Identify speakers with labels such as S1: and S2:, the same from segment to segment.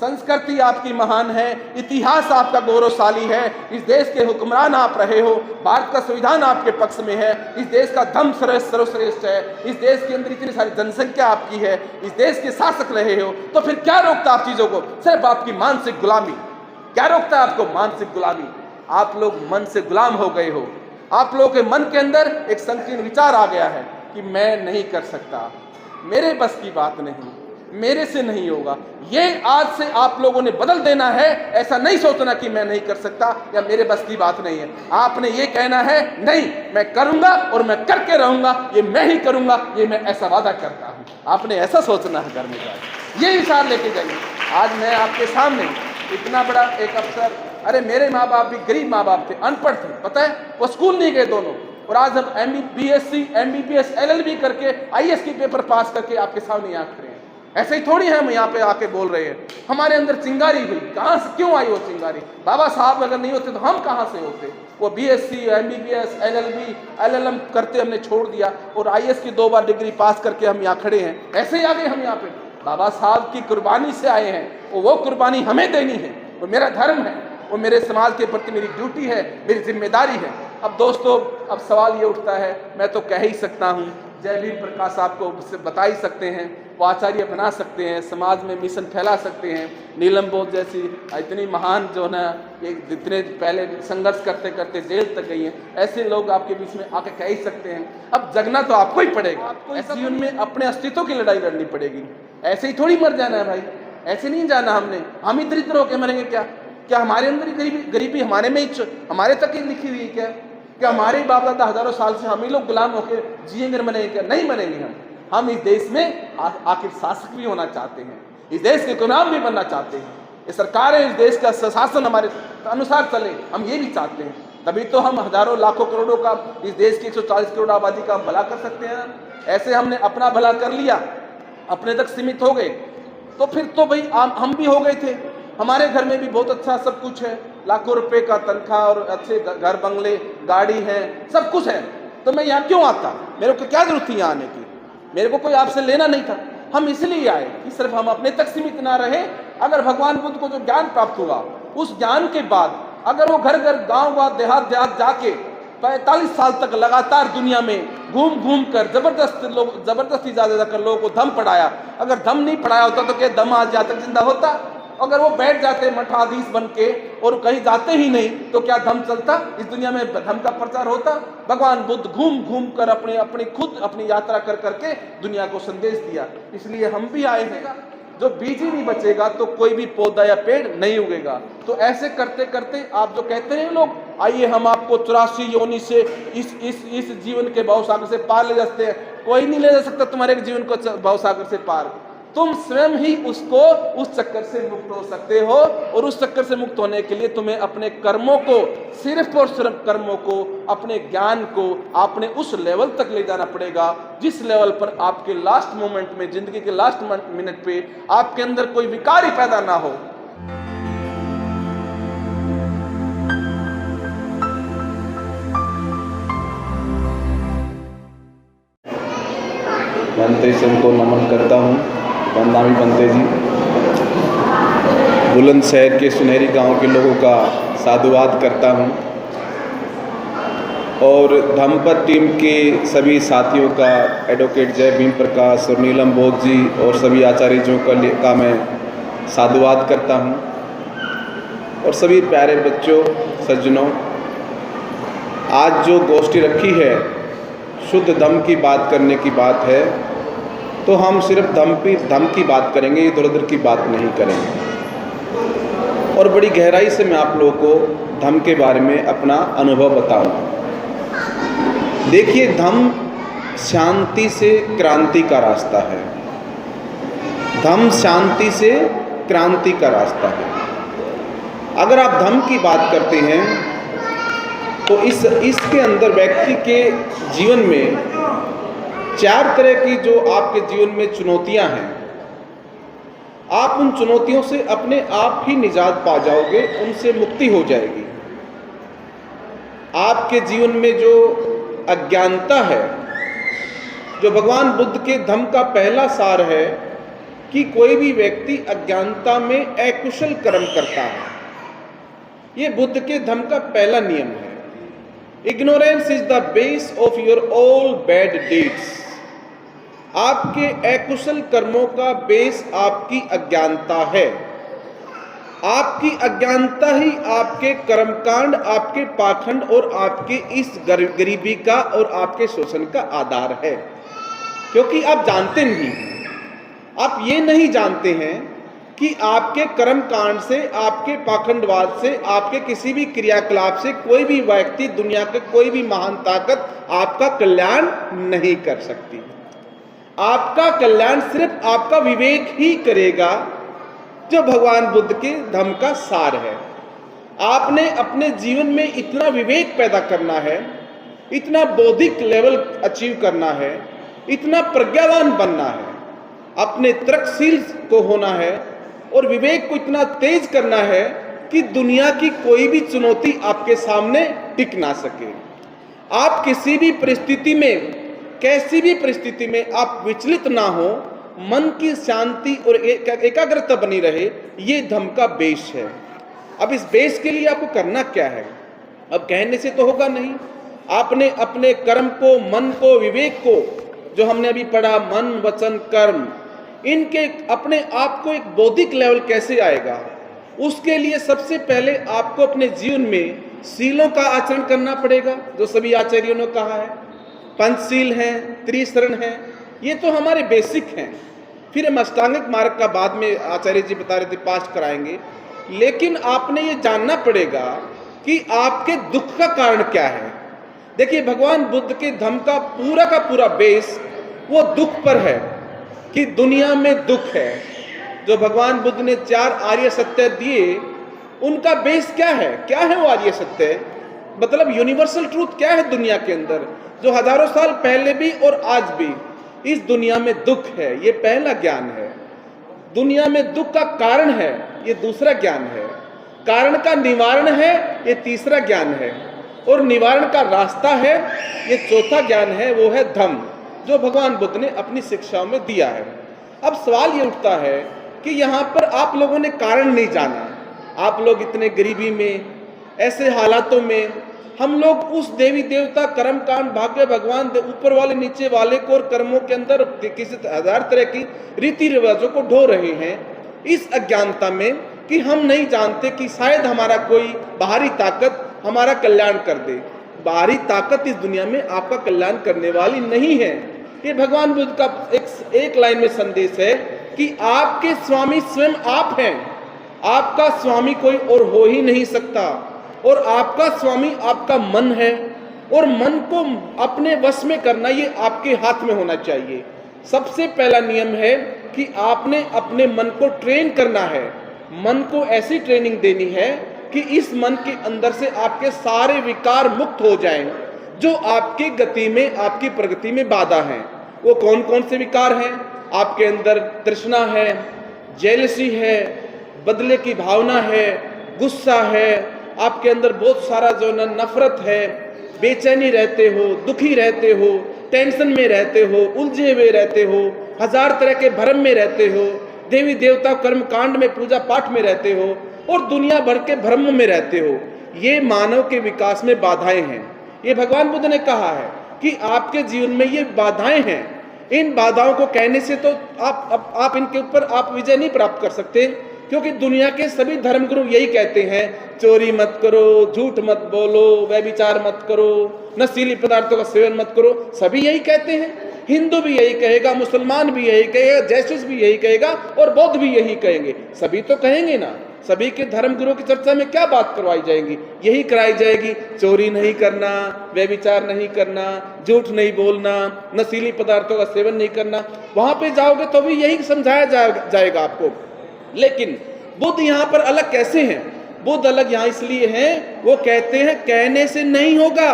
S1: संस्कृति आपकी महान है, इतिहास आपका गौरवशाली है, इस देश के हुक्मरान आप रहे हो, भारत का संविधान आपके पक्ष में है, इस देश का धर्म सर्वश्रेष्ठ है, इस देश के अंदर इतनी सारी जनसंख्या आपकी है, इस देश के शासक रहे हो, तो फिर क्या रोकता आप चीजों को? सिर्फ आपकी मानसिक गुलामी। क्या रोकता है आपको? मानसिक गुलामी। आप लोग मन से गुलाम हो गए हो। आप लोगों के मन के अंदर एक संकीर्ण विचार आ गया है कि मैं नहीं कर सकता, मेरे बस की बात नहीं, मेरे से नहीं होगा। ये आज से आप लोगों ने बदल देना है। ऐसा नहीं सोचना कि मैं नहीं कर सकता या मेरे बस की बात नहीं है। आपने ये कहना है, नहीं मैं करूंगा और मैं करके रहूंगा, ये मैं ही करूंगा, ये मैं ऐसा वादा करता हूं। आपने ऐसा सोचना है, घर में जाए ये विचार लेके जाइए। आज मैं आपके सामने इतना बड़ा एक अफसर, अरे मेरे माँ बाप भी गरीब माँ बाप थे, अनपढ़ थे, पता है, वो स्कूल नहीं गए दोनों, और आज हम BSc MBBS LLB करके IAS की पेपर पास करके आपके सामने यहाँ खड़े हैं। ऐसे ही थोड़ी है हम यहाँ पे आके बोल रहे हैं। हमारे अंदर चिंगारी हुई, कहाँ से क्यों आई वो चिंगारी? बाबा साहब अगर नहीं होते तो हम कहाँ से होते? वो BSc MBBS LLB LLM करते हमने छोड़ दिया और IAS की 2 बार डिग्री पास करके हम यहाँ खड़े हैं। ऐसे ही आ गए हम यहाँ पे, बाबा साहब की कुर्बानी से आए हैं। वो कुर्बानी हमें देनी है, वो मेरा धर्म है, वो मेरे समाज के प्रति मेरी ड्यूटी है, मेरी जिम्मेदारी है। अब दोस्तों, अब सवाल ये उठता है, मैं तो कह ही सकता हूँ, जय भीम प्रकाश आपको उससे बता ही सकते हैं, वो आचार्य बना सकते हैं, समाज में मिशन फैला सकते हैं। नीलम बोध जैसी इतनी महान जो ना, ये जितने पहले संघर्ष करते करते जेल तक गई हैं, ऐसे लोग आपके बीच में आके कह ही सकते हैं। अब जगना तो आपको ही पड़ेगा, आपको इस जीवन में अपने अस्तित्व की लड़ाई लड़नी पड़ेगी। ऐसे ही थोड़ी मर जाना है भाई, ऐसे नहीं जाना हमने। हम ही दरिद्र होकर मरेंगे क्या? क्या हमारे अंदर ही गरीबी हमारे में ही, हमारे तक ही लिखी हुई है क्या हमारे बाप दादा हजारों साल से हम ही लोग गुलाम होकर जिएंगे मरेंगे क्या? नहीं मरेंगे हम इस देश में आखिर शासक भी होना चाहते हैं, इस देश के गुलाम भी बनना चाहते हैं। ये सरकार है, इस देश का शासन हमारे अनुसार चले, हम ये भी चाहते हैं। तभी तो हम हजारों लाखों करोड़ों का, इस देश की 140 करोड़ आबादी का हम भला कर सकते हैं। ऐसे हमने अपना भला कर लिया, अपने तक सीमित हो गए, तो फिर तो भाई हम भी हो गए थे। हमारे घर में भी बहुत अच्छा सब कुछ है, लाखों रुपए का तनख्वाह और अच्छे घर बंगले गाड़ी है, सब कुछ है, तो मैं यहाँ क्यों आता? मेरे को क्या जरूरत थी यहाँ आने की? मेरे को कोई आपसे लेना नहीं था। हम इसलिए आए कि सिर्फ हम अपने तक सीमित ना रहे। अगर भगवान बुद्ध को जो ज्ञान प्राप्त हुआ, उस ज्ञान के बाद अगर वो घर घर गाँव गाँव देहात देहात जाके 45 साल तक लगातार दुनिया में घूम घूम कर जबरदस्ती ज्यादा कर लोगों को धम पढ़ाया, अगर धम नहीं पढ़ाया होता तो क्या दम आज तक जिंदा होता? अगर वो बैठ जाते मठाधीश बन के और कहीं जाते ही नहीं तो क्या धम चलता? इस दुनिया में धम का प्रचार होता? भगवान बुद्ध घूम घूम कर अपनी यात्रा कर करके दुनिया को संदेश दिया। इसलिए हम भी आए हैं। जो बीज ही नहीं बचेगा तो कोई भी पौधा या पेड़ नहीं उगेगा। तो ऐसे करते करते आप जो कहते हैं लोग, आइए हम आपको 84 योनि से इस जीवन के भवसागर से पार ले जाते हैं, कोई नहीं ले जा सकता तुम्हारे जीवन को भवसागर से पार। तुम स्वयं ही उसको उस चक्कर से मुक्त हो सकते हो, और उस चक्कर से मुक्त होने के लिए तुम्हें अपने कर्मों को, सिर्फ और सिर्फ कर्मों को, अपने ज्ञान को आपने उस लेवल तक ले जाना पड़ेगा जिस लेवल पर आपके लास्ट मोमेंट में, जिंदगी के लास्ट मिनट पे आपके अंदर कोई विकार ही पैदा ना हो।
S2: बनते सिंह को नमन करता हूँ। बंदामी बनते जी, बुलंदशहर के सुनहरी गांव के लोगों का साधुवाद करता हूं, और धम्मपद टीम के सभी साथियों का, एडवोकेट जय भीम प्रकाश और नीलम बोध जी और सभी आचार्यों का मैं साधुवाद करता हूं। और सभी प्यारे बच्चों, सज्जनों, आज जो गोष्ठी रखी है, शुद्ध धम्म की बात करने की बात है, तो हम सिर्फ धम्म की बात करेंगे, इधर उधर की बात नहीं करेंगे। और बड़ी गहराई से मैं आप लोगों को धम्म के बारे में अपना अनुभव बताऊं। देखिए, धम्म शांति से क्रांति का रास्ता है। धम्म शांति से क्रांति का रास्ता है। अगर आप धम्म की बात करते हैं तो इसके अंदर व्यक्ति के जीवन में 4 तरह की जो आपके जीवन में चुनौतियां हैं, आप उन चुनौतियों से अपने आप ही निजात पा जाओगे, उनसे मुक्ति हो जाएगी। आपके जीवन में जो अज्ञानता है, जो भगवान बुद्ध के धम्म का पहला सार है कि कोई भी व्यक्ति अज्ञानता में अकुशल कर्म करता है, ये बुद्ध के धम्म का पहला नियम है। Ignorance is the base of your all bad deeds. आपके अकुशल कर्मों का बेस आपकी अज्ञानता है। आपकी अज्ञानता ही आपके कर्मकांड, आपके पाखंड और आपके इस गरीबी का और आपके शोषण का आधार है, क्योंकि आप जानते नहीं, आप ये नहीं जानते हैं कि आपके कर्मकांड से, आपके पाखंडवाद से, आपके किसी भी क्रियाकलाप से कोई भी व्यक्ति, दुनिया के कोई भी महान ताकत आपका कल्याण नहीं कर सकती। आपका कल्याण सिर्फ आपका विवेक ही करेगा, जो भगवान बुद्ध के धम्म का सार है। आपने अपने जीवन में इतना विवेक पैदा करना है, इतना बौद्धिक लेवल अचीव करना है, इतना प्रज्ञावान बनना है, अपने तर्कशील को होना है और विवेक को इतना तेज करना है कि दुनिया की कोई भी चुनौती आपके सामने टिक ना सके। आप किसी भी परिस्थिति में, कैसी भी परिस्थिति में आप विचलित ना हो, मन की शांति और एकाग्रता बनी रहे, ये धम्म का बेस है। अब इस बेस के लिए आपको करना क्या है? अब कहने से तो होगा नहीं। आपने अपने कर्म को, मन को, विवेक को, जो हमने अभी पढ़ा, मन वचन कर्म, इनके अपने आप को एक बौद्धिक लेवल कैसे आएगा, उसके लिए सबसे पहले आपको अपने जीवन में शीलों का आचरण करना पड़ेगा, जो सभी आचार्यों ने कहा है। पंचशील हैं, त्रिशरण हैं, ये तो हमारे बेसिक हैं। फिर हम अष्टांगिक मार्ग का बाद में आचार्य जी बता रहे थे, पास्ट कराएंगे। लेकिन आपने ये जानना पड़ेगा कि आपके दुख का कारण क्या है। देखिए, भगवान बुद्ध के धम्म का पूरा बेस वो दुख पर है कि दुनिया में दुख है। जो भगवान बुद्ध ने 4 आर्य सत्य दिए, उनका बेस क्या है? क्या है वो आर्य सत्य? मतलब यूनिवर्सल ट्रूथ क्या है दुनिया के अंदर, जो हजारों साल पहले भी और आज भी इस दुनिया में दुख है, ये पहला ज्ञान है। दुनिया में दुख का कारण है, ये दूसरा ज्ञान है। कारण का निवारण है, ये तीसरा ज्ञान है। और निवारण का रास्ता है, ये चौथा ज्ञान है, वो है धम्म, जो भगवान बुद्ध ने अपनी शिक्षाओं में दिया है। अब सवाल ये उठता है कि यहाँ पर आप लोगों ने कारण नहीं जाना। आप लोग इतने गरीबी में, ऐसे हालातों में, हम लोग उस देवी देवता, कर्मकांड, भाग्य, भगवान, ऊपर वाले नीचे वाले को और कर्मों के अंदर किसी हजार तरह की रीति रिवाजों को ढो रहे हैं, इस अज्ञानता में कि हम नहीं जानते कि शायद हमारा कोई बाहरी ताकत हमारा कल्याण कर दे। बाहरी ताकत इस दुनिया में आपका कल्याण करने वाली नहीं है। ये भगवान बुद्ध का एक लाइन में संदेश है कि आपके स्वामी स्वयं आप हैं। आपका स्वामी कोई और हो ही नहीं सकता, और आपका स्वामी आपका मन है, और मन को अपने वश में करना ये आपके हाथ में होना चाहिए। सबसे पहला नियम है कि आपने अपने मन को ट्रेन करना है। मन को ऐसी ट्रेनिंग देनी है कि इस मन के अंदर से आपके सारे विकार मुक्त हो जाएं, जो आपकी गति में, आपकी प्रगति में बाधा हैं। वो कौन कौन से विकार हैं? आपके अंदर तृष्णा है, जेलसी है, बदले की भावना है, गुस्सा है, आपके अंदर बहुत सारा जो नफरत है, बेचैनी रहते हो, दुखी रहते हो, टेंशन में रहते हो, उलझे हुए रहते हो, हजार तरह के भ्रम में रहते हो, देवी देवता कर्म कांड में, पूजा पाठ में रहते हो, और दुनिया भर के भ्रम में रहते हो। ये मानव के विकास में बाधाएं हैं। ये भगवान बुद्ध ने कहा है कि आपके जीवन में ये बाधाएं हैं। इन बाधाओं को कहने से तो आप इनके ऊपर आप विजय नहीं प्राप्त कर सकते, क्योंकि दुनिया के सभी धर्मगुरु यही कहते हैं, चोरी मत करो, झूठ मत बोलो, व्यभिचार मत करो, नशीली पदार्थों का सेवन मत करो। सभी यही कहते हैं। हिंदू भी यही कहेगा, मुसलमान भी यही कहेगा, जैसुस भी यही कहेगा, और बौद्ध भी यही कहेंगे। सभी तो कहेंगे ना। सभी के धर्मगुरुओं की चर्चा में क्या बात करवाई जाएगी? यही कराई जाएगी, चोरी नहीं करना, व्यभिचार नहीं करना, झूठ नहीं बोलना, नशीली पदार्थों का सेवन नहीं करना। वहां पे जाओगे तो भी यही समझाया जाएगा आपको। लेकिन बुद्ध यहाँ पर अलग कैसे हैं? बुद्ध अलग यहाँ इसलिए हैं, वो कहते हैं कहने से नहीं होगा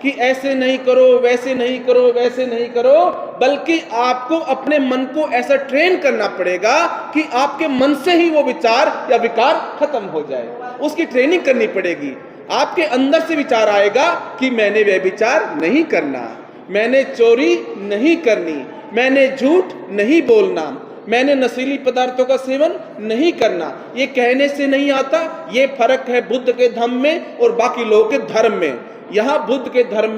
S2: कि ऐसे नहीं करो, वैसे नहीं करो, वैसे नहीं करो, बल्कि आपको अपने मन को ऐसा ट्रेन करना पड़ेगा कि आपके मन से ही वो विचार या विकार खत्म हो जाए। उसकी ट्रेनिंग करनी पड़ेगी।
S1: आपके अंदर से विचार आएगा कि मैंने व्यभिचार नहीं करना, मैंने चोरी नहीं करनी, मैंने झूठ नहीं बोलना, मैंने नशीली पदार्थों का सेवन नहीं करना। ये कहने से नहीं आता, ये फर्क है बुद्ध के धम्म में और बाकी लोगों के धर्म में। यहाँ बुद्ध के धर्म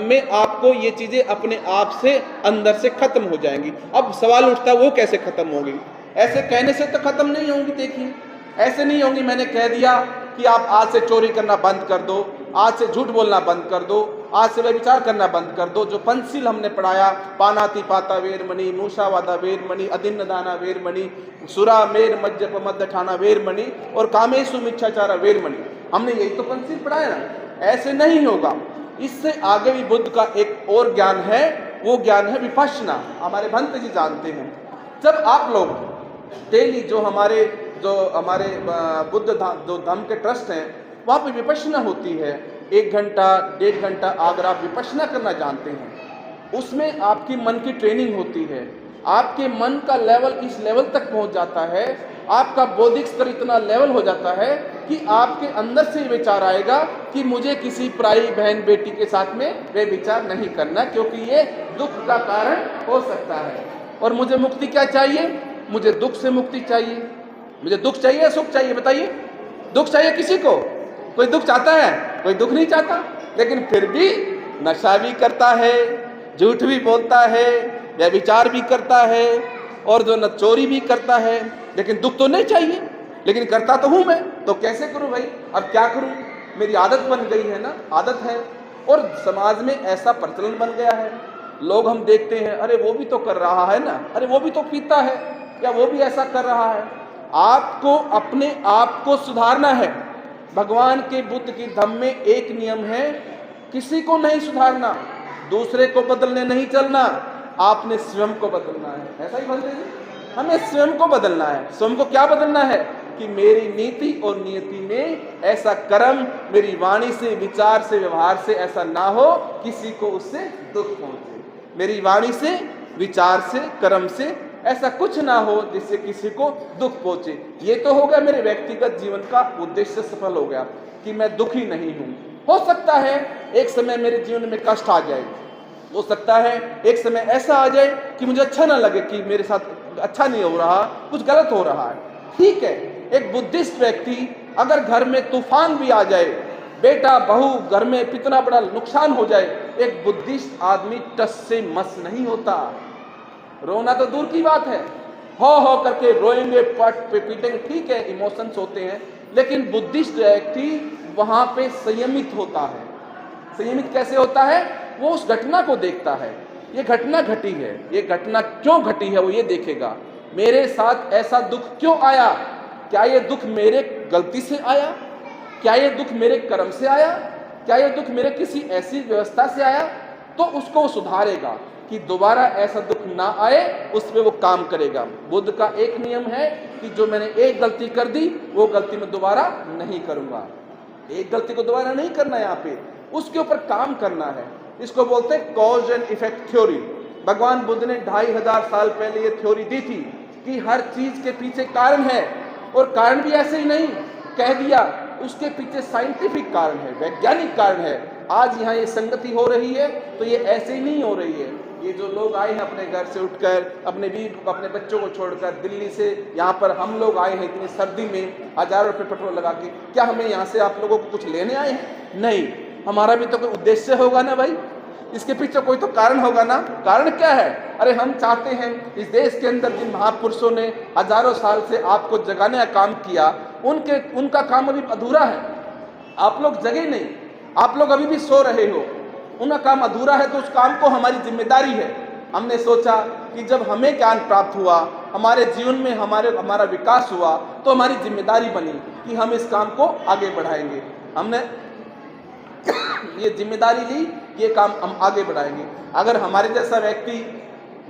S1: में आपको ये चीजें अपने आप से अंदर से खत्म हो जाएंगी। अब सवाल उठता है वो कैसे खत्म होगी? ऐसे कहने से तो खत्म नहीं होंगी। देखिए, ऐसे नहीं होंगी मैंने कह दिया कि आप आज से चोरी करना बंद कर दो, आज से झूठ बोलना बंद कर दो, आज से व्यभिचार करना बंद कर दो। जो पंचशील हमने पढ़ाया, पानातिपाता वेरमणि, मूषावादा वेरमणि, अदिन्नदाना वेरमणि, सुरा मेर मज्जप मद्दठाना वेरमणि और कामेषु मिच्छाचारा वेरमणि, हमने यही तो पंचशील पढ़ाया ना। ऐसे नहीं होगा। इससे आगे भी बुद्ध का एक और ज्ञान है, वो ज्ञान है विपश्यना। हमारे भंत जी जानते हैं, जब आप लोग डेली जो हमारे बुद्ध जो धम्म के ट्रस्ट हैं वहाँ पे विपश्यना होती है, 1 घंटा 1.5 घंटा अगर आप विपश्यना करना जानते हैं, उसमें आपकी मन की ट्रेनिंग होती है। आपके मन का लेवल इस लेवल तक पहुँच जाता है, आपका बौद्धिक स्तर इतना लेवल हो जाता है कि आपके अंदर से विचार आएगा कि मुझे किसी पराई बहन बेटी के साथ में वे विचार नहीं करना, क्योंकि ये दुख का कारण हो सकता है। और मुझे मुक्ति क्या चाहिए? मुझे दुख से मुक्ति चाहिए। मुझे दुख चाहिए या सुख चाहिए? बताइए। दुख चाहिए किसी को? कोई दुख चाहता है? कोई दुख नहीं चाहता, लेकिन फिर भी नशा भी करता है, झूठ भी बोलता है, व्यभिचार भी करता है और जो न चोरी भी करता है, लेकिन दुख तो नहीं चाहिए, लेकिन करता तो हूं मैं। तो कैसे करूं भाई? अब क्या करूं? मेरी आदत बन गई है ना, आदत है। और समाज में ऐसा प्रचलन बन गया है, लोग हम देखते हैं, अरे वो भी तो कर रहा है ना, अरे वो भी तो पीता है, या वो भी ऐसा कर रहा है। आपको अपने आप को सुधारना है। भगवान के बुद्ध की धम्म में एक नियम है, किसी को नहीं सुधारना, दूसरे को बदलने नहीं चलना, आपने स्वयं को बदलना है। ऐसा ही बोलते हैं, हमें स्वयं को बदलना है। स्वयं को क्या बदलना है? कि मेरी नीति और नियति में ऐसा कर्म, मेरी वाणी से, विचार से, व्यवहार से ऐसा ना हो किसी को उससे दुख पहुंचे। मेरी वाणी से, विचार से, कर्म से ऐसा कुछ ना हो जिससे किसी को दुख पहुंचे। ये तो हो गया मेरे व्यक्तिगत जीवन का उद्देश्य सफल हो गया कि मैं दुखी नहीं हूं। हो सकता है एक समय मेरे जीवन में कष्ट आ जाए, हो सकता है एक समय ऐसा आ जाए कि मुझे अच्छा ना लगे कि मेरे साथ अच्छा नहीं हो रहा, कुछ गलत हो रहा है। ठीक है, एक बुद्धिस्ट व्यक्ति अगर घर में तूफान भी आ जाए, बेटा बहू घर में कितना बड़ा नुकसान हो जाए, एक बुद्धिस्ट आदमी टस से मस नहीं होता। रोना तो दूर की बात है, हो करके रोएंगे, पीटेंगे, ठीक है, इमोशंस होते हैं, लेकिन बुद्धिस्ट व्यक्ति वहां पे संयमित होता है। संयमित कैसे होता है? वो उस घटना को देखता है, ये घटना घटी है, ये घटना क्यों घटी है वो ये देखेगा। मेरे साथ ऐसा दुख क्यों आया? क्या ये दुख मेरे गलती से आया? क्या ये दुख मेरे कर्म से आया? क्या ये दुख मेरे किसी ऐसी व्यवस्था से आया? तो उसको वो सुधारेगा कि दोबारा ऐसा दुख ना आए, उस पर वो काम करेगा। बुद्ध का एक नियम है कि जो मैंने एक गलती कर दी वो गलती मैं दोबारा नहीं करूंगा। एक गलती को दोबारा नहीं करना, यहाँ पे उसके ऊपर काम करना है। इसको बोलते हैं कॉज एंड इफेक्ट थ्योरी। भगवान बुद्ध ने 2500 साल पहले ये थ्योरी दी थी कि हर चीज के पीछे कारण है, और कारण भी ऐसे ही नहीं कह दिया, उसके पीछे साइंटिफिक कारण है, वैज्ञानिक कारण है। आज यहाँ ये संगति हो रही है तो ये ऐसे ही नहीं हो रही है। ये जो लोग आए हैं अपने घर से उठकर, अपने बीवी अपने बच्चों को छोड़कर दिल्ली से यहाँ पर हम लोग आए हैं इतनी सर्दी में, हजारों रुपये पेट्रोल लगा के, क्या हमें यहाँ से आप लोगों को कुछ लेने आए हैं? नहीं, हमारा भी तो कोई उद्देश्य होगा ना भाई, इसके पीछे कोई तो कारण होगा ना। कारण क्या है? अरे हम चाहते हैं इस देश के अंदर जिन महापुरुषों ने हजारों साल से आपको जगाने का काम किया, उनका काम अभी अधूरा है। आप लोग जगे नहीं, आप लोग अभी भी सो रहे हो, उनका काम अधूरा है, तो उस काम को हमारी जिम्मेदारी है। हमने सोचा कि जब हमें ज्ञान प्राप्त हुआ, हमारे जीवन में हमारा विकास हुआ, तो हमारी जिम्मेदारी बनी कि हम इस काम को आगे बढ़ाएंगे। हमने ये जिम्मेदारी ली, ये काम हम आगे बढ़ाएंगे। अगर हमारे जैसा व्यक्ति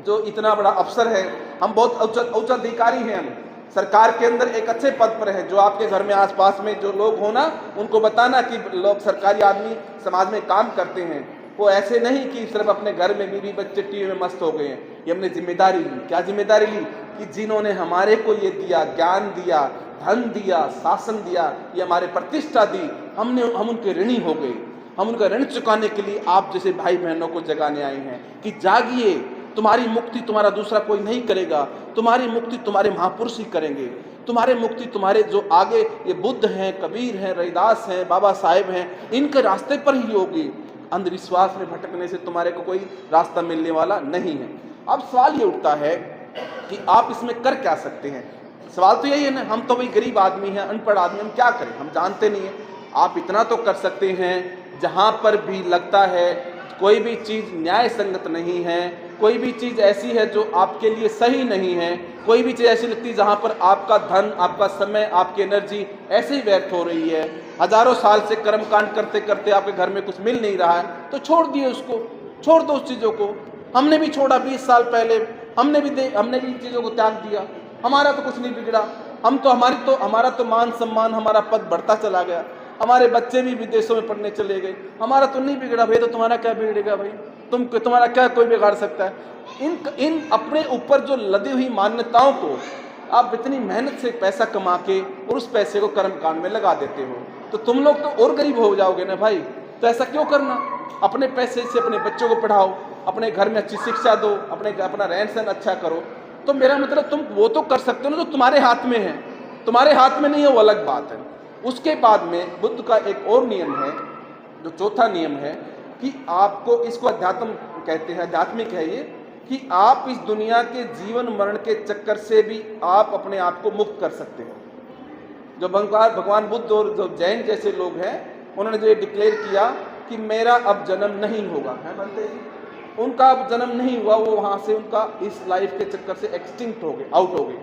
S1: जो इतना बड़ा अफसर है, हम बहुत उच्च अधिकारी हैं, हम सरकार के अंदर एक अच्छे पद पर है, जो आपके घर में आसपास में जो लोग हो ना, उनको बताना कि लोग सरकारी आदमी समाज में काम करते हैं, वो ऐसे नहीं कि सिर्फ अपने घर में बीवी बच्चे टीवी में मस्त हो गए हैं। ये हमने जिम्मेदारी ली। क्या जिम्मेदारी ली? कि जिन्होंने हमारे को ये दिया, ज्ञान दिया, धन दिया, शासन दिया, ये हमारे प्रतिष्ठा दी, हम उनके ऋणी हो गए। हम उनका ऋण चुकाने के लिए आप जैसे भाई बहनों को जगाने आए हैं कि जागिए, तुम्हारी मुक्ति तुम्हारा दूसरा कोई नहीं करेगा, तुम्हारी मुक्ति तुम्हारे महापुरुष ही करेंगे। तुम्हारे मुक्ति तुम्हारे जो आगे ये बुद्ध हैं, कबीर हैं, रविदास हैं, बाबा साहेब हैं, इनके रास्ते पर ही होगी। अंधविश्वास में भटकने से तुम्हारे को कोई रास्ता मिलने वाला नहीं है। अब सवाल ये उठता है कि आप इसमें कर क्या सकते हैं। सवाल तो यही है ना, हम तो भाई गरीब आदमी हैं, अनपढ़ आदमी, हम क्या करें, हम जानते नहीं हैं। आप इतना तो कर सकते हैं, जहाँ पर भी लगता है कोई भी चीज़ न्याय संगत नहीं है, कोई भी चीज़ ऐसी है जो आपके लिए सही नहीं है, कोई भी चीज़ ऐसी लगती है जहाँ पर आपका धन, आपका समय, आपकी एनर्जी ऐसे ही व्यर्थ हो रही है, हजारों साल से कर्मकांड करते करते आपके घर में कुछ मिल नहीं रहा है, तो छोड़ दिए उसको, छोड़ दो उस चीज़ों को। हमने भी छोड़ा 20 साल पहले, हमने भी चीज़ों को त्याग दिया, हमारा तो कुछ नहीं बिगड़ा। हमारा तो मान सम्मान, हमारा पद बढ़ता चला गया, हमारे बच्चे भी विदेशों में पढ़ने चले गए, हमारा तो नहीं बिगड़ा भाई, तो तुम्हारा क्या बिगड़ेगा भाई, तुम्हारा क्या कोई बिगाड़ सकता है। इन अपने ऊपर जो लदी हुई मान्यताओं को आप इतनी मेहनत से पैसा कमा के और उस पैसे को कर्मकांड में लगा देते हो, तो तुम लोग तो और गरीब हो जाओगे ना भाई। तो ऐसा क्यों करना, अपने पैसे से अपने बच्चों को पढ़ाओ, अपने घर में अच्छी शिक्षा दो, अपना रहन सहन अच्छा करो। तो मेरा मतलब तुम वो तो कर सकते हो ना जो तुम्हारे हाथ में है, तुम्हारे हाथ में नहीं है वो अलग बात है। उसके बाद में बुद्ध का एक और नियम है, जो चौथा नियम है कि आपको, इसको अध्यात्म कहते हैं, आध्यात्मिक है ये, कि आप इस दुनिया के जीवन मरण के चक्कर से भी आप अपने आप को मुक्त कर सकते हैं। जो भगवान बुद्ध और जो जैन जैसे लोग हैं, उन्होंने जो डिक्लेयर किया कि मेरा अब जन्म नहीं होगा, है बनते जी, उनका अब जन्म नहीं हुआ, वो वहाँ से उनका इस लाइफ के चक्कर से एक्सटिंक्ट हो गए, आउट हो गए।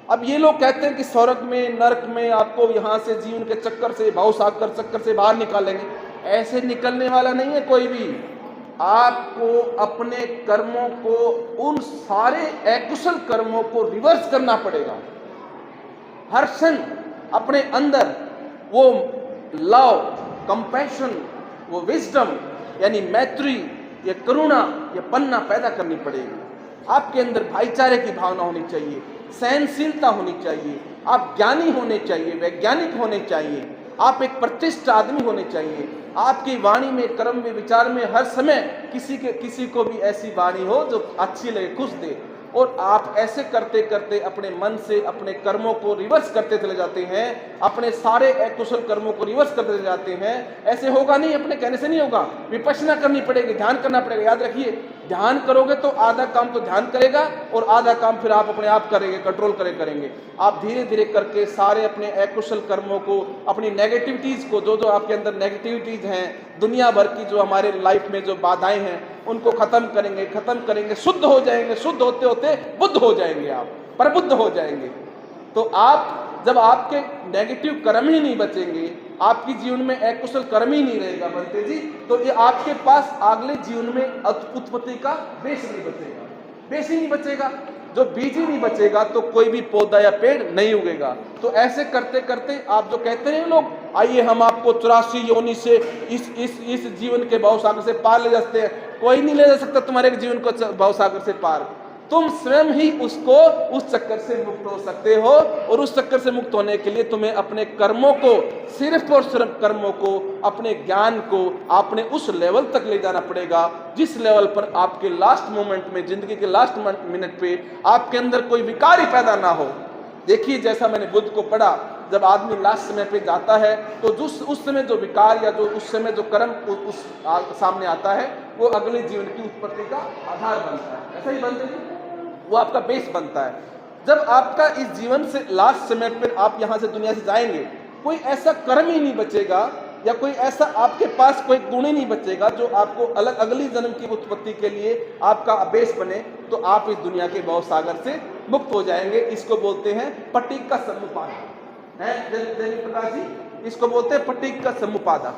S1: अब ये लोग कहते हैं कि स्वर्ग में, नरक में आपको यहाँ से जीवन के चक्कर से, भवसागर चक्कर से बाहर निकालेंगे। ऐसे निकलने वाला नहीं है कोई भी। आपको अपने कर्मों को, उन सारे अकुशल कर्मों को रिवर्स करना पड़ेगा। हर क्षण अपने अंदर वो लव, कंपैशन, वो विजडम यानी मैत्री, ये करुणा, ये पन्ना पैदा करनी पड़ेगी। आपके अंदर भाईचारे की भावना होनी चाहिए, सहनशीलता होनी चाहिए, आप ज्ञानी होने चाहिए, वैज्ञानिक होने चाहिए, आप एक प्रतिष्ठित आदमी होने चाहिए। आपकी वाणी में, कर्म में, विचार में हर समय किसी को भी ऐसी वाणी हो जो अच्छी लगे, खुश दे। और आप ऐसे करते करते अपने मन से अपने कर्मों को रिवर्स करते चले जाते हैं, अपने सारे अकुशल कर्मों को रिवर्स करते चले जाते हैं। ऐसे होगा नहीं, अपने कहने से नहीं होगा, विपश्यना करनी पड़ेगी, ध्यान करना पड़ेगा। याद रखिए, ध्यान करोगे तो आधा काम तो ध्यान करेगा और आधा काम फिर आप अपने आप करेंगे, कंट्रोल करेंगे। आप धीरे धीरे करके सारे अपने अकुशल कर्मों को, अपनी नेगेटिविटीज़ को, जो आपके अंदर नेगेटिविटीज़ हैं, दुनिया भर की जो हमारे लाइफ में जो बाधाएं हैं, उनको खत्म करेंगे, शुद्ध हो जाएंगे। शुद्ध होते होते बुद्ध हो जाएंगे, आप प्रबुद्ध हो जाएंगे। तो आप जब आपके नेगेटिव कर्म ही नहीं बचेंगे, आपकी जीवन में अकुशल कर्म ही नहीं रहेगा बनते जी, तो ये आपके पास अगले जीवन में उत्पत्ति का बेस नहीं बचेगा, बेस ही नहीं बचेगा। जो बीज ही नहीं बचेगा तो कोई भी पौधा या पेड़ नहीं उगेगा। तो ऐसे करते करते आप जो कहते हैं लोग, आइए हम आपको 84 योनि से इस जीवन के भवसागर से पार ले जाते हैं, कोई नहीं ले जा सकता तुम्हारे जीवन को भवसागर से पार। तुम स्वयं ही उस चक्कर से मुक्त हो सकते हो। और उस चक्कर से मुक्त होने के लिए तुम्हें अपने कर्मों को, सिर्फ और सिर्फ कर्मों को, अपने ज्ञान को आपने उस लेवल तक ले जाना पड़ेगा जिस लेवल पर आपके लास्ट मोमेंट में, जिंदगी के लास्ट मिनट पे आपके अंदर कोई विकार ही पैदा ना हो। देखिए, जैसा मैंने बुद्ध को पढ़ा, जब आदमी लास्ट समय पे जाता है तो उस समय जो विकार या जो उस समय जो कर्म उस सामने आता है, वो अगले जीवन की उत्पत्ति का आधार बनता है। ऐसा ही बनते हैं, वो आपका बेस बनता है। जब आपका इस जीवन से लास्ट समय पर आप यहाँ से दुनिया से जाएंगे, कोई ऐसा कर्म ही नहीं बचेगा या कोई ऐसा आपके पास कोई गुण ही नहीं बचेगा जो आपको अगली जन्म की उत्पत्ति के लिए आपका बेस बने, तो आप इस दुनिया के भवसागर से मुक्त हो जाएंगे। इसको बोलते हैं पट्टिक का समुपादा है प्रकाश जी, इसको बोलते हैं पट्टिक का समुपादा।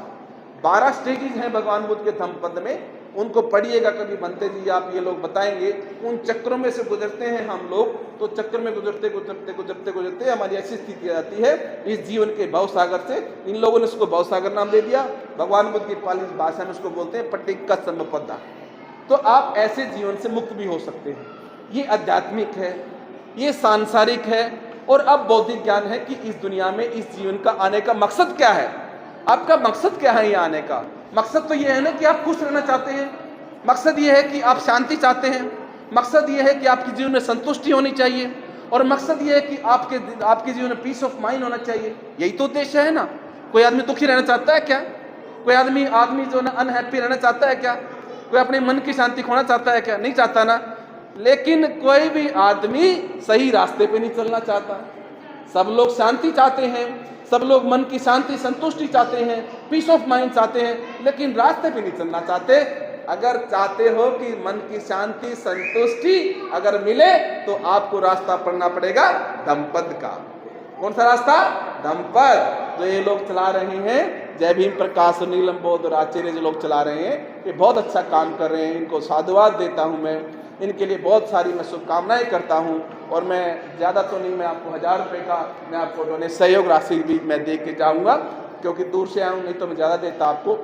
S1: 12 स्टेजेस हैं भगवान बुद्ध के धम्मपद में, उनको पढ़िएगा कभी बनते जी, आप ये लोग बताएंगे। उन चक्रों में से गुजरते हैं हम लोग, तो चक्र में गुजरते हमारी ऐसी स्थिति आ जाती है इस जीवन के भवसागर से। इन लोगों ने इसको भवसागर नाम दे दिया, भगवान बुद्ध की पाली भाषा में उसको बोलते हैं पट्टिक का समुपादा। तो आप ऐसे जीवन से मुक्त भी हो सकते हैं। ये आध्यात्मिक है, ये सांसारिक है, और अब बौद्धिक ज्ञान है कि इस दुनिया में इस जीवन का आने का मकसद क्या है। आपका मकसद क्या है यहाँ आने का? मकसद तो ये है ना कि आप खुश रहना चाहते हैं, मकसद ये है कि आप शांति चाहते हैं, मकसद ये है कि आपके जीवन में संतुष्टि होनी चाहिए, और मकसद ये है कि आपके जीवन में पीस ऑफ माइंड होना चाहिए। यही तो उद्देश्य है ना। कोई आदमी दुखी रहना चाहता है क्या? कोई आदमी जो ना अनहैप्पी रहना चाहता है क्या? कोई अपने मन की शांति खोना चाहता है क्या? नहीं चाहता ना। लेकिन कोई भी आदमी सही रास्ते पे नहीं चलना चाहता। सब लोग शांति चाहते हैं, सब लोग मन की शांति संतुष्टि चाहते हैं, पीस ऑफ माइंड चाहते हैं, लेकिन रास्ते पे नहीं चलना चाहते। अगर चाहते हो कि मन की शांति संतुष्टि अगर मिले तो आपको रास्ता पढ़ना पड़ेगा धम्मपद का। कौन सा रास्ता? धम्मपद। जो ये लोग चला रहे हैं, जय भीम प्रकाश और नीलम बौद्ध और आचार्य जो लोग चला रहे हैं, ये बहुत अच्छा काम कर रहे हैं। इनको साधुवाद देता हूँ मैं, इनके लिए बहुत सारी मैं शुभकामनाएं करता हूँ। और मैं ज़्यादा तो नहीं, मैं आपको 1000 रुपये का मैं आपको डोनेट सहयोग राशि भी मैं दे के जाऊँगा, क्योंकि दूर से आऊँ, नहीं तो मैं ज़्यादा देता आपको।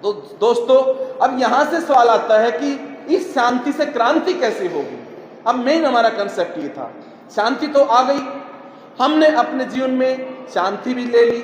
S1: तो दोस्तों, अब यहाँ से सवाल आता है कि इस शांति से क्रांति कैसे होगी? अब मेन हमारा कंसेप्ट ये था, शांति तो आ गई, हमने अपने जीवन में शांति भी ले ली,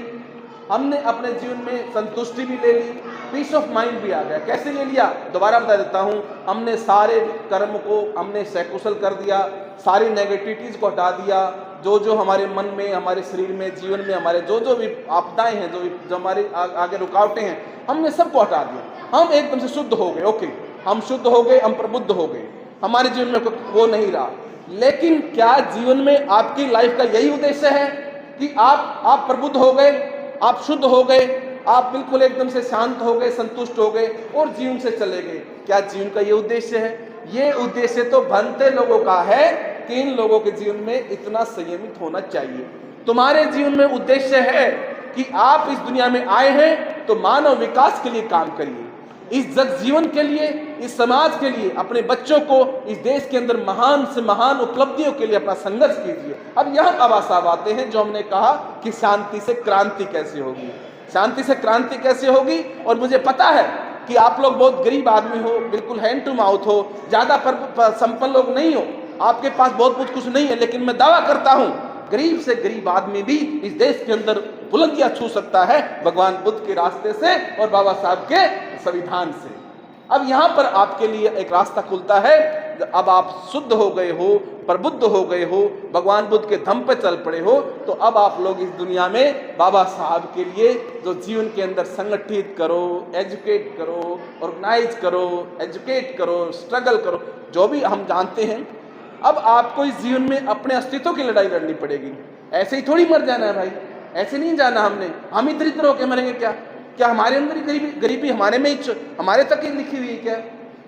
S1: हमने अपने जीवन में संतुष्टि भी ले ली, पीस ऑफ माइंड भी आ गया। कैसे ले लिया? दोबारा बता देता हूँ। हमने सारे कर्म को हमने सकुशल कर दिया, सारी नेगेटिविटीज को हटा दिया, जो हमारे मन में, हमारे शरीर में, जीवन में हमारे जो भी आपदाएं हैं, जो हमारे आगे रुकावटें हैं, हमने सबको हटा दिया। हम एकदम से शुद्ध हो गए। ओके, हम शुद्ध हो गए, हम प्रबुद्ध हो गए, हमारे जीवन में वो नहीं रहा। लेकिन क्या जीवन में आपकी लाइफ का यही उद्देश्य है कि आप प्रबुद्ध हो गए, आप शुद्ध हो गए, आप बिल्कुल एकदम से शांत हो गए, संतुष्ट हो गए और जीवन से चले गए? क्या जीवन का ये उद्देश्य है? ये उद्देश्य तो भंते लोगों का है कि इन लोगों के जीवन में इतना संयमित होना चाहिए। तुम्हारे जीवन में उद्देश्य है कि आप इस दुनिया में आए हैं तो मानव विकास के लिए काम करिए, इस जग जीवन के लिए, इस समाज के लिए, अपने बच्चों को इस देश के अंदर महान से महान उपलब्धियों के लिए अपना संघर्ष कीजिए। अब यह आवासाब आते हैं जो हमने कहा कि शांति से क्रांति कैसे होगी, शांति से क्रांति कैसे होगी। और मुझे पता है कि आप लोग बहुत गरीब आदमी हो, बिल्कुल हैंड टू माउथ हो, ज्यादा संपन्न लोग नहीं हो, आपके पास बहुत कुछ नहीं है, लेकिन मैं दावा करता हूं गरीब से गरीब आदमी भी इस देश के अंदर बुलंदियां छू सकता है भगवान बुद्ध के रास्ते से और बाबा साहब के संविधान से। अब यहाँ पर आपके लिए एक रास्ता खुलता है। अब आप शुद्ध हो गए हो, प्रबुद्ध हो गए हो, भगवान बुद्ध के धम्म पे चल पड़े हो, तो अब आप लोग इस दुनिया में बाबा साहब के लिए जो जीवन के अंदर संगठित करो, एजुकेट करो, ऑर्गेनाइज करो, एजुकेट करो, स्ट्रगल करो, जो भी हम जानते हैं। अब आपको इस जीवन में अपने अस्तित्व की लड़ाई लड़नी पड़ेगी। ऐसे ही थोड़ी मर जाना है भाई, ऐसे नहीं जाना हमने। हम ही दरिद्र होकर मरेंगे क्या? क्या हमारे अंदर ही गरीबी हमारे में ही, हमारे तक ही लिखी हुई है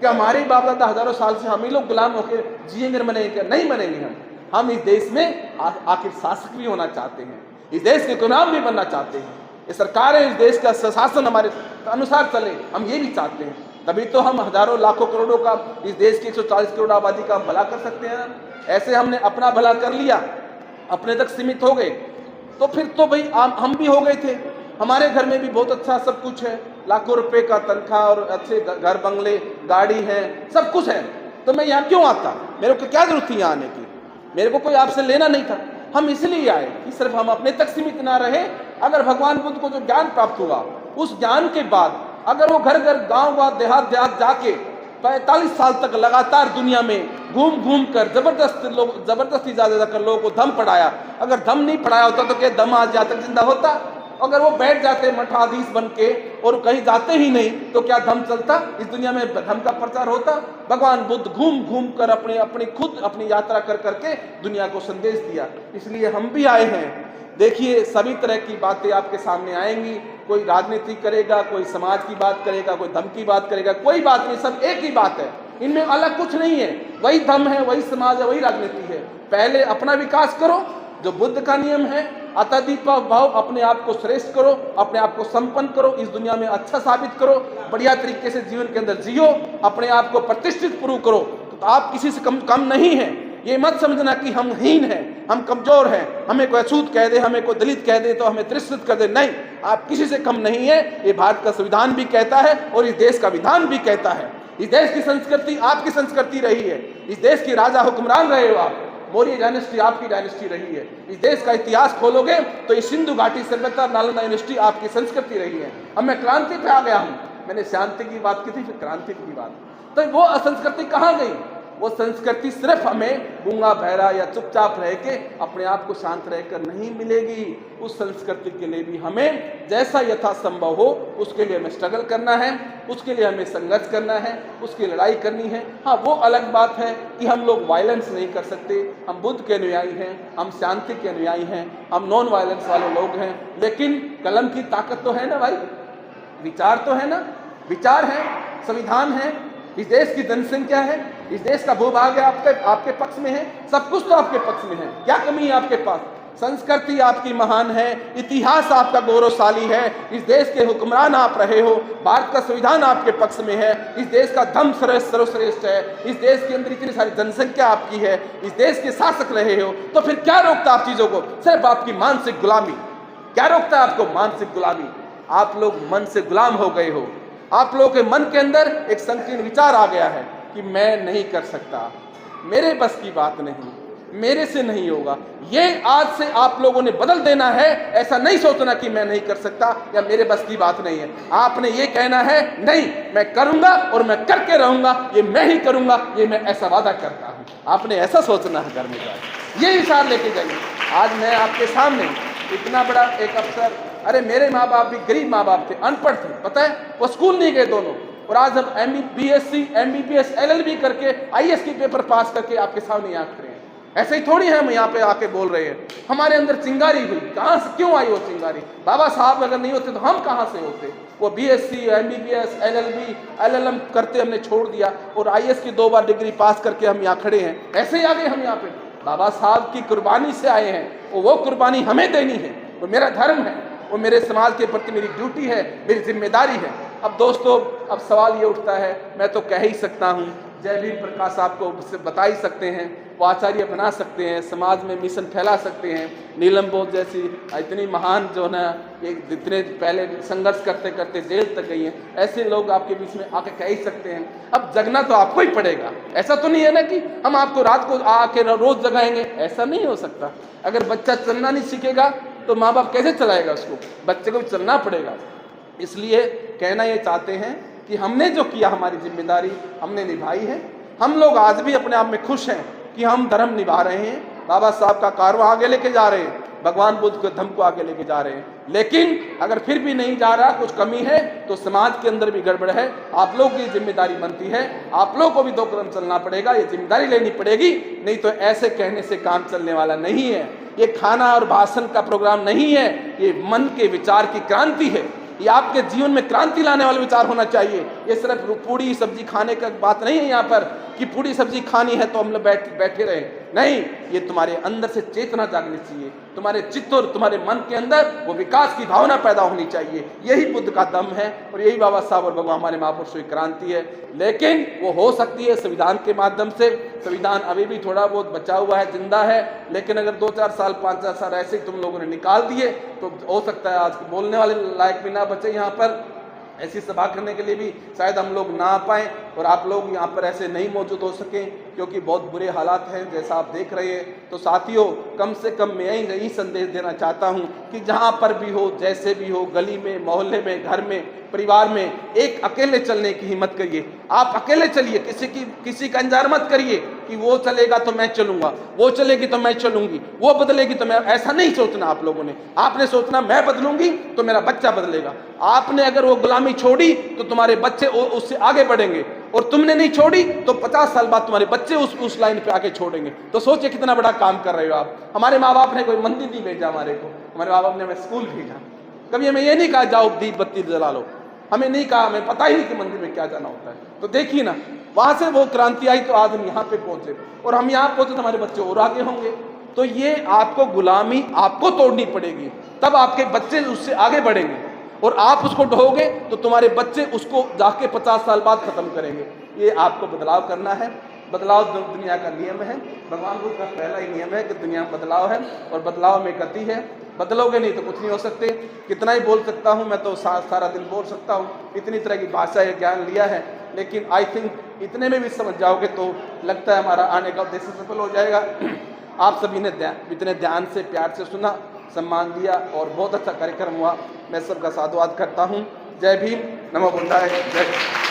S1: क्या हमारे बाप दादा हजारों साल से हम ही लोग गुलाम होकर जिएंगे, मरेंगे क्या? नहीं मरेंगे हम इस देश में आखिर शासक भी होना चाहते हैं, इस देश के गुलाम भी बनना चाहते हैं। ये सरकार है, इस देश का शासन हमारे अनुसार चले, हम ये भी चाहते हैं। तभी तो हम हजारों लाखों करोड़ों का, इस देश की 140 करोड़ आबादी का भला कर सकते हैं। ऐसे हमने अपना भला कर लिया, अपने तक सीमित हो गए, तो फिर तो भाई हम भी हो गए थे। हमारे घर में भी बहुत अच्छा सब कुछ है, लाखों रुपए का तनख्वाह और अच्छे घर बंगले, गाड़ी है, सब कुछ है, तो मैं यहाँ क्यों आता? मेरे को क्या जरूरत थी यहाँ आने की? मेरे को कोई आपसे लेना नहीं था। हम इसलिए आए कि सिर्फ हम अपने तक सीमित ना रहे। अगर भगवान बुद्ध को जो ज्ञान प्राप्त हुआ, उस ज्ञान के बाद अगर वो घर घर, गाँव देहात जाके 45 साल तक लगातार दुनिया में घूम कर जबरदस्ती ज्यादा कर लोगों को धम पढ़ाया। अगर धम नहीं पढ़ाया होता तो क्या दम आज तक जिंदा होता? अगर वो बैठ जाते मठाधीश बन के और कहीं जाते ही नहीं तो क्या धम चलता? इस दुनिया में धम का प्रचार होता? भगवान बुद्ध घूम कर अपनी यात्रा कर करके दुनिया को संदेश दिया। इसलिए हम भी आए हैं। देखिए, सभी तरह की बातें आपके सामने आएंगी। कोई राजनीति करेगा, कोई समाज की बात करेगा, कोई धम की बात करेगा, कोई बात नहीं, सब एक ही बात है। इनमें अलग कुछ नहीं है। वही धम है, वही समाज है, वही राजनीति है। पहले अपना विकास करो, जो बुद्ध का नियम है, अतदीपा भाव, अपने आप को श्रेष्ठ करो, अपने आप को संपन्न करो, इस दुनिया में अच्छा साबित करो, बढ़िया तरीके से जीवन के अंदर जियो, अपने आप को प्रतिष्ठित प्रूव करो। तो आप किसी से कम नहीं है। ये मत समझना कि हम हीन हैं, हम कमजोर हैं, हमें कोई अछूत कह दे, हमें कोई दलित कह दे तो हमें तिरस्कृत कर दे। नहीं, आप किसी से कम नहीं है। ये भारत का संविधान भी कहता है और इस देश का विधान भी कहता है। इस देश की संस्कृति आपकी संस्कृति रही है, इस देश के राजा हुक्मरान रहे हो आप, मौर्य डायनेस्टी आपकी डायनेस्टी रही है। इस देश का इतिहास खोलोगे तो इस सिंधु घाटी सभ्यता नालंदा यूनिवर्सिटी आपकी संस्कृति रही है। अब मैं क्रांति पे आ गया हूँ, मैंने शांति की बात की थी, फिर क्रांति की बात, तो वो असंस्कृति कहाँ गई? वो संस्कृति सिर्फ हमें गूंगा बहरा या चुपचाप रह के अपने आप को शांत रहकर नहीं मिलेगी। उस संस्कृति के लिए भी हमें जैसा यथासंभव हो उसके लिए हमें स्ट्रगल करना है, उसके लिए हमें संघर्ष करना है, उसकी लड़ाई करनी है। हाँ, वो अलग बात है कि हम लोग वायलेंस नहीं कर सकते, हम बुद्ध के अनुयायी हैं, हम शांति के अनुयायी हैं, हम नॉन वायलेंस वाले लोग हैं, लेकिन कलम की ताकत तो है ना भाई, विचार तो है ना, विचार है, संविधान है, इस देश की जनसंख्या है, इस देश का भूभाग है आपके पक्ष में है, सब कुछ तो आपके पक्ष में है। क्या कमी है आपके पास? संस्कृति आपकी महान है, इतिहास आपका गौरवशाली है, इस देश के हुक्मरान आप रहे हो, भारत का संविधान आपके पक्ष में है, इस देश का धर्म सर्वश्रेष्ठ है, इस देश के अंदर इतनी सारी जनसंख्या आपकी है, इस देश के शासक रहे हो, तो फिर क्या रोकता आप चीजों को? सिर्फ आपकी मानसिक गुलामी। क्या रोकता है आपको? मानसिक गुलामी। आप लोग मन से गुलाम हो गए हो। आप लोगों के मन के अंदर एक संकीर्ण विचार आ गया है कि मैं नहीं कर सकता, मेरे बस की बात नहीं, मेरे से नहीं होगा। ये आज से आप लोगों ने बदल देना है। ऐसा नहीं सोचना कि मैं नहीं कर सकता या मेरे बस की बात नहीं है। आपने ये कहना है, नहीं मैं करूंगा और मैं करके रहूंगा, ये मैं ही करूंगा, ये मैं ऐसा वादा करता हूं। आपने ऐसा सोचना है, घर में जाए ये विचार लेके जाइए। आज मैं आपके सामने इतना बड़ा एक अफसर, अरे मेरे माँ बाप भी गरीब माँ बाप थे, अनपढ़ थे, पता है, वो स्कूल नहीं गए दोनों, और आज हम BSc MBBS LLB करके IAS की पेपर पास करके आपके सामने आंख रहे हैं। ऐसे ही थोड़ी हम यहाँ पे आके बोल रहे हैं। हमारे अंदर चिंगारी हुई, कहाँ से क्यों आई वो चिंगारी? बाबा साहब अगर नहीं होते तो हम कहाँ से होते? वो BSc MBBS LLB LLM करते हमने छोड़ दिया और IAS की 2 बार डिग्री पास करके हम यहाँ खड़े हैं। ऐसे ही आ गए हम यहाँ पे, बाबा साहब की कुर्बानी से आए हैं, वो कुर्बानी हमें देनी है, वो मेरा धर्म है, वो मेरे समाज के प्रति मेरी ड्यूटी है, मेरी जिम्मेदारी है। अब दोस्तों, अब सवाल ये उठता है, मैं तो कह ही सकता हूँ, जय भीम प्रकाश आपको बता ही सकते हैं, वो आचार्य बना सकते हैं, समाज में मिशन फैला सकते हैं। नीलम बोध जैसी इतनी महान जो ना, एक इतने पहले संघर्ष करते करते जेल तक गई हैं, ऐसे लोग आपके बीच में आके कह ही सकते हैं। अब जगना तो आपको ही पड़ेगा। ऐसा तो नहीं है ना कि हम आपको रात को आके रोज जगाएंगे, ऐसा नहीं हो सकता। अगर बच्चा चलना नहीं सीखेगा तो माँ बाप कैसे चलाएगा उसको? बच्चे को भी चलना पड़ेगा। इसलिए कहना ये चाहते हैं कि हमने जो किया, हमारी जिम्मेदारी हमने निभाई है। हम लोग आज भी अपने आप में खुश हैं कि हम धर्म निभा रहे हैं, बाबा साहब का कारवां आगे लेके जा रहे हैं, भगवान बुद्ध के धर्म को आगे लेके जा रहे हैं। लेकिन अगर फिर भी नहीं जा रहा, कुछ कमी है, तो समाज के अंदर भी गड़बड़ है। आप लोग की जिम्मेदारी बनती है, आप लोग को भी 2 कदम चलना पड़ेगा, ये जिम्मेदारी लेनी पड़ेगी। नहीं तो ऐसे कहने से काम चलने वाला नहीं है। ये खाना और भाषण का प्रोग्राम नहीं है, ये मन के विचार की क्रांति है। ये आपके जीवन में क्रांति लाने वाले विचार होना चाहिए। ये सिर्फ पूड़ी सब्जी खाने का बात नहीं है यहाँ पर कि पूड़ी सब्जी खानी है तो हम लोग बैठे रहे, नहीं। ये तुम्हारे अंदर से चेतना जागनी चाहिए, तुम्हारे चित्त और तुम्हारे मन के अंदर वो विकास की भावना पैदा होनी चाहिए। यही बुद्ध का दम है और यही बाबा साहब और भगवान हमारे महापुरुषों की क्रांति है। लेकिन वो हो सकती है संविधान के माध्यम से। संविधान अभी भी थोड़ा बहुत बचा हुआ है, जिंदा है, लेकिन अगर 2-4 साल 5-4 साल ऐसे ही तुम लोगों ने निकाल दिए तो हो सकता है आज बोलने वाले लायक भी ना बचे। यहाँ पर ऐसी सभा करने के लिए भी शायद हम लोग ना आ पाएँ और आप लोग यहाँ पर ऐसे नहीं मौजूद हो सकें, क्योंकि बहुत बुरे हालात हैं जैसा आप देख रहे हैं। तो साथियों, कम से कम मैं यही संदेश देना चाहता हूँ कि जहाँ पर भी हो, जैसे भी हो, गली में, मोहल्ले में, घर में, परिवार में, एक अकेले चलने की हिम्मत करिए। आप अकेले चलिए, किसी का इंतजार मत करिए कि वो चलेगा तो मैं चलूंगा, वो चलेगी तो मैं चलूंगी, वो बदलेगी तो मैं। ऐसा नहीं सोचना आप लोगों ने। आपने सोचना मैं बदलूंगी तो मेरा बच्चा बदलेगा। आपने अगर वो गुलामी छोड़ी तो तुम्हारे बच्चे उससे आगे बढ़ेंगे, और तुमने नहीं छोड़ी तो 50 साल बाद तुम्हारे बच्चे उस लाइन पे आके छोड़ेंगे। तो सोचिए कितना बड़ा काम कर रहे हो आप। हमारे माँ बाप ने कोई मंदिर नहीं भेजा हमारे को, हमारे माँ बाप ने हमें स्कूल भेजा। कभी हमें ये नहीं कहा जाओ दीप बत्ती जला लो, हमें नहीं कहा, हमें पता ही नहीं कि मंदिर में क्या जाना होता है। तो देखिए ना, वहां से वो क्रांति आई तो आज हम यहाँ पे पहुंचे, और हम यहाँ पहुंचे तो हमारे बच्चे और आगे होंगे। तो ये आपको गुलामी आपको तोड़नी पड़ेगी, तब आपके बच्चे उससे आगे बढ़ेंगे, और आप उसको ढोगे तो तुम्हारे बच्चे उसको जाके 50 साल बाद खत्म करेंगे। ये आपको बदलाव करना है। बदलाव दुनिया का नियम है। भगवान बुद्ध का पहला ही नियम है कि दुनिया में बदलाव है और बदलाव में गति है। बदलोगे नहीं तो कुछ नहीं हो सकते। कितना ही बोल सकता हूँ मैं, तो सारा दिन बोल सकता हूँ, इतनी तरह की भाषा या ज्ञान लिया है, लेकिन आई थिंक इतने में भी समझ जाओगे तो लगता है हमारा आने का उद्देश्य सफल हो जाएगा। आप सभी ने इतने ध्यान से प्यार से सुना, सम्मान दिया और बहुत अच्छा कार्यक्रम हुआ। मैं सबका साधुवाद करता हूँ। जय भीम, नमो बुद्धाय, जय।